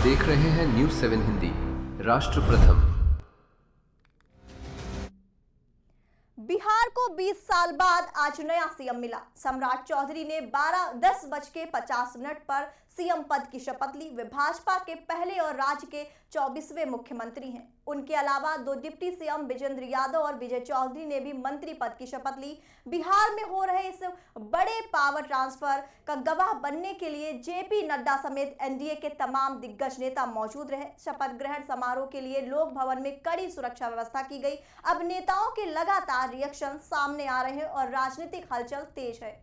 देख रहे हैं न्यूज़ 7 हिंदी। राष्ट्र प्रथम। बिहार को 20 साल बाद आज नया सीएम मिला। सम्राट चौधरी ने 10:50 पर सीएम पद की शपथ ली। वे भाजपा के पहले और राज्य के 24वें मुख्यमंत्री हैं। उनके अलावा दो डिप्टी सीएम विजेंद्र यादव और विजय चौधरी ने भी मंत्री पद की शपथ ली। बिहार में हो रहे इस बड़े पावर ट्रांसफर का गवाह बनने के लिए जेपी नड्डा समेत एनडीए के तमाम दिग्गज नेता मौजूद रहे। शपथ ग्रहण समारोह के लिए लोक भवन में कड़ी सुरक्षा व्यवस्था की गई। अब नेताओं के लगातार रिएक्शन सामने आ रहे हैं और राजनीतिक हलचल तेज है।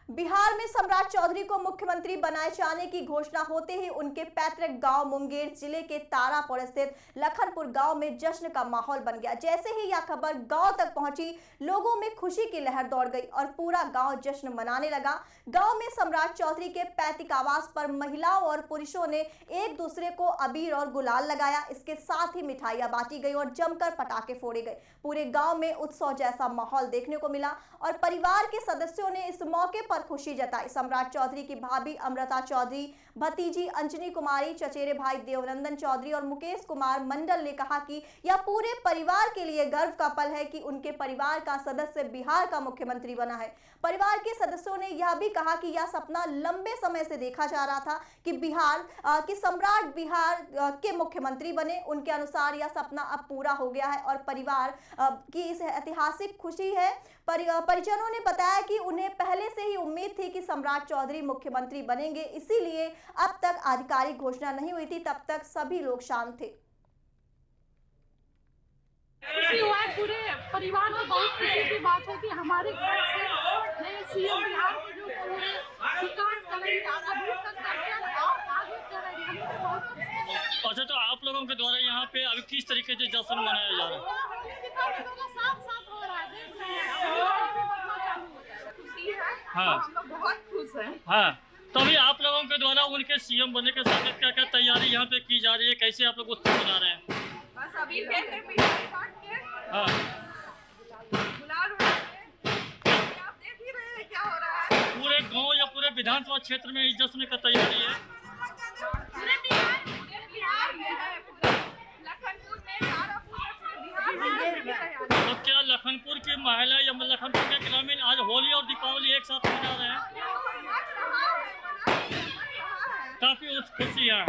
बिहार में सम्राट चौधरी को मुख्यमंत्री बनाए जाने की घोषणा होते ही उनके पैतृक गांव मुंगेर जिले के तारापुर स्थित लखनपुर गांव में जश्न का माहौल बन गया। जैसे ही यह खबर गांव तक पहुंची, लोगों में खुशी की लहर दौड़ गई और पूरा गांव जश्न मनाने लगा। गांव में सम्राट चौधरी के पैतृक आवास पर महिलाओं और पुरुषों ने एक दूसरे को अबीर और गुलाल लगाया। इसके साथ ही मिठाइयां बांटी गई और जमकर पटाखे फोड़े गए। पूरे गांव में उत्सव जैसा माहौल देखने को मिला और परिवार के सदस्यों ने इस मौके पर खुशी जताई। सम्राट चौधरी की भाभी अमृता चौधरी, भतीजी अंजनी कुमारी, चचेरे भाई देवनंदन चौधरी और मुकेश कुमार मंडल ने कहा कि यह पूरे परिवार के लिए गर्व का पल है कि उनके परिवार का सदस्य बिहार का मुख्यमंत्री बना है। परिवार के सदस्यों ने यह भी कहा कि यह सपना लंबे समय से देखा जा रहा था कि सम्राट बिहार के मुख्यमंत्री बने। उनके अनुसार यह सपना अब पूरा हो गया है और परिवार की इस ऐतिहासिक खुशी है। परिजनों ने बताया कि उन्हें पहले से ही उम्मीद थी कि सम्राट चौधरी मुख्यमंत्री बनेंगे, इसीलिए अब तक आधिकारिक घोषणा नहीं हुई थी। तब तक सभी लोग शांत थे। खुशी हुआ है, पूरे परिवार को बहुत खुशी की बात है कि हमारे घर से नए सीएम बिहार के जो पूरे विकास करेंगे, अभी तक करके और आगे करेंगे। हमें बहुत खुशी है। अच्छा, तो आप लोगों के द्वारा यहाँ पे अभी किस तरीके से जश्न मनाया जा रहा है? साफ हो रहा है, देख रहे हैं। खुशी है। हाँ, हम लोग बहुत खुश हैं। हाँ। तो अभी आप लोगों के द्वारा उनके सीएम बनने के साथ क्या क्या तैयारी यहाँ पे की जा रही है, कैसे आप लोग उत्सव मना रहे हैं? बस अभी मिठाई बांट के हाँ, गुलाल उड़ा के आप देख ही रहे हैं क्या हो रहा है। पूरे गांव या पूरे विधानसभा क्षेत्र में इस जश्न का तैयारी है? पूरे बिहार में है, पूरे लखनपुर में, तारापुर में, पूरे बिहार में। तो क्या लखनपुर की महिला या लखनपुर के ग्रामीण आज होली और दीपावली एक साथ मना रहे हैं? काफी खुशी है।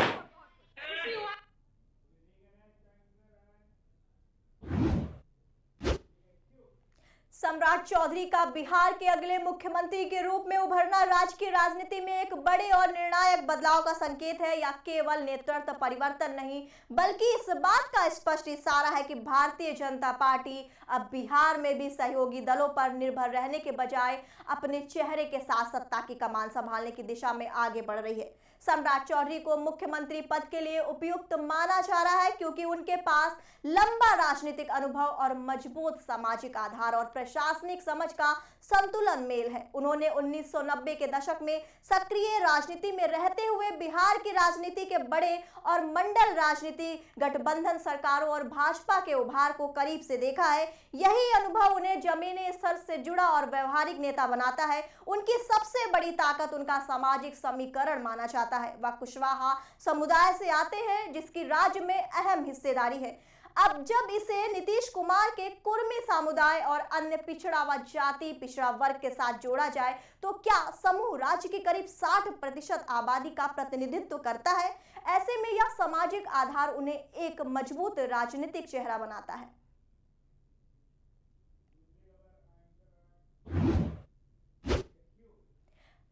सम्राट चौधरी का बिहार के अगले मुख्यमंत्री के रूप में उभरना राज्य की राजनीति में एक बड़े और निर्णायक बदलाव का संकेत है। यह केवल नेतृत्व परिवर्तन नहीं, बल्कि इस बात का स्पष्ट इशारा है कि भारतीय जनता पार्टी अब बिहार में भी सहयोगी दलों पर निर्भर रहने के बजाय अपने चेहरे के साथ सत्ता की कमान संभालने की दिशा में आगे बढ़ रही है। सम्राट चौधरी को मुख्यमंत्री पद के लिए उपयुक्त माना जा रहा है क्योंकि उनके पास लंबा राजनीतिक अनुभव और मजबूत सामाजिक आधार और प्रशासनिक समझ का संतुलन मेल है। उन्होंने 1990 के दशक में सक्रिय राजनीति में रहते हुए बिहार की राजनीति के बड़े और मंडल राजनीति, गठबंधन सरकारों और भाजपा के उभार को करीब से देखा है। यही अनुभव उन्हें जमीनी स्तर से जुड़ा और व्यवहारिक नेता बनाता है। उनकी सबसे बड़ी ताकत उनका सामाजिक समीकरण माना जाता है। वह कुशवाहा समुदाय से आते हैं जिसकी राज्य में अहम हिस्सेदारी है। अब जब इसे नीतीश कुमार के कुर्मी समुदाय और अन्य पिछड़ा व जाति पिछड़ा वर्ग के साथ जोड़ा जाए तो क्या समूह राज्य की करीब 60% आबादी का प्रतिनिधित्व करता है। ऐसे में यह सामाजिक आधार उन्हें एक मजबूत राजनीतिक चेहरा बनाता है।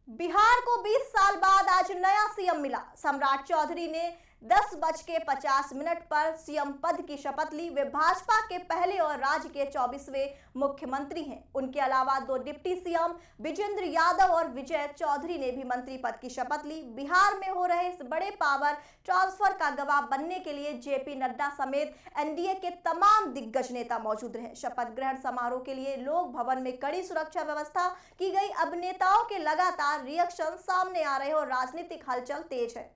बिहार को 20 साल बाद आज नया सीएम मिला। सम्राट चौधरी ने 10:50 पर सीएम पद की शपथ ली। वे भाजपा के पहले और राज्य के 24वें मुख्यमंत्री हैं। उनके अलावा दो डिप्टी सीएम विजेंद्र यादव और विजय चौधरी ने भी मंत्री पद की शपथ ली। बिहार में हो रहे इस बड़े पावर ट्रांसफर का गवाह बनने के लिए जेपी नड्डा समेत एनडीए के तमाम दिग्गज नेता मौजूद रहे। शपथ ग्रहण समारोह के लिए लोक भवन में कड़ी सुरक्षा व्यवस्था की गई। अब नेताओं के लगातार रिएक्शन सामने आ रहे हैं और राजनीतिक हलचल तेज है।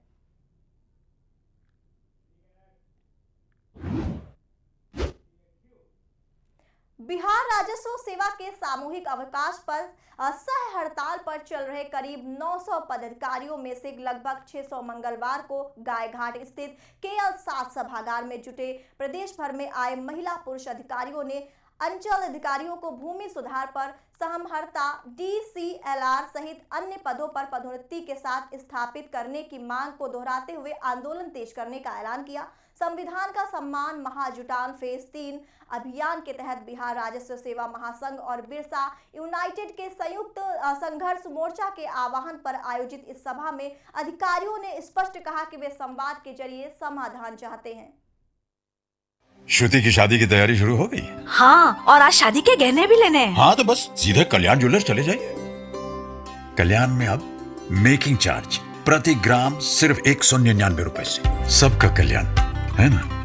बिहार राजस्व सेवा के सामूहिक अवकाश पर सह हड़ताल पर चल रहे करीब 900 पदाधिकारियों में से लगभग 600 मंगलवार को गायघाट स्थित केएल 7 सभागार में जुटे। प्रदेश भर में आए महिला पुरुष अधिकारियों ने अंचल अधिकारियों को भूमि सुधार पर समहर्ता DCLR सहित अन्य पदों पर पदोन्नति के साथ स्थापित करने की मांग को दोहराते हुए आंदोलन तेज करने का ऐलान किया। संविधान का सम्मान महाजुटान फेज 3 अभियान के तहत बिहार राजस्व सेवा महासंघ और बिरसा यूनाइटेड के संयुक्त संघर्ष मोर्चा के आह्वान पर आयोजित इस सभा में अधिकारियों ने स्पष्ट कहा कि वे संवाद के जरिए समाधान चाहते हैं। श्रुति की शादी की तैयारी शुरू हो गई? हाँ, और आज शादी के गहने भी लेने हैं। हाँ, तो बस सीधे कल्याण ज्वेलर्स चले जाइए। कल्याण में अब मेकिंग चार्ज प्रति ग्राम सिर्फ 199 रुपए से। सबका कल्याण, है ना?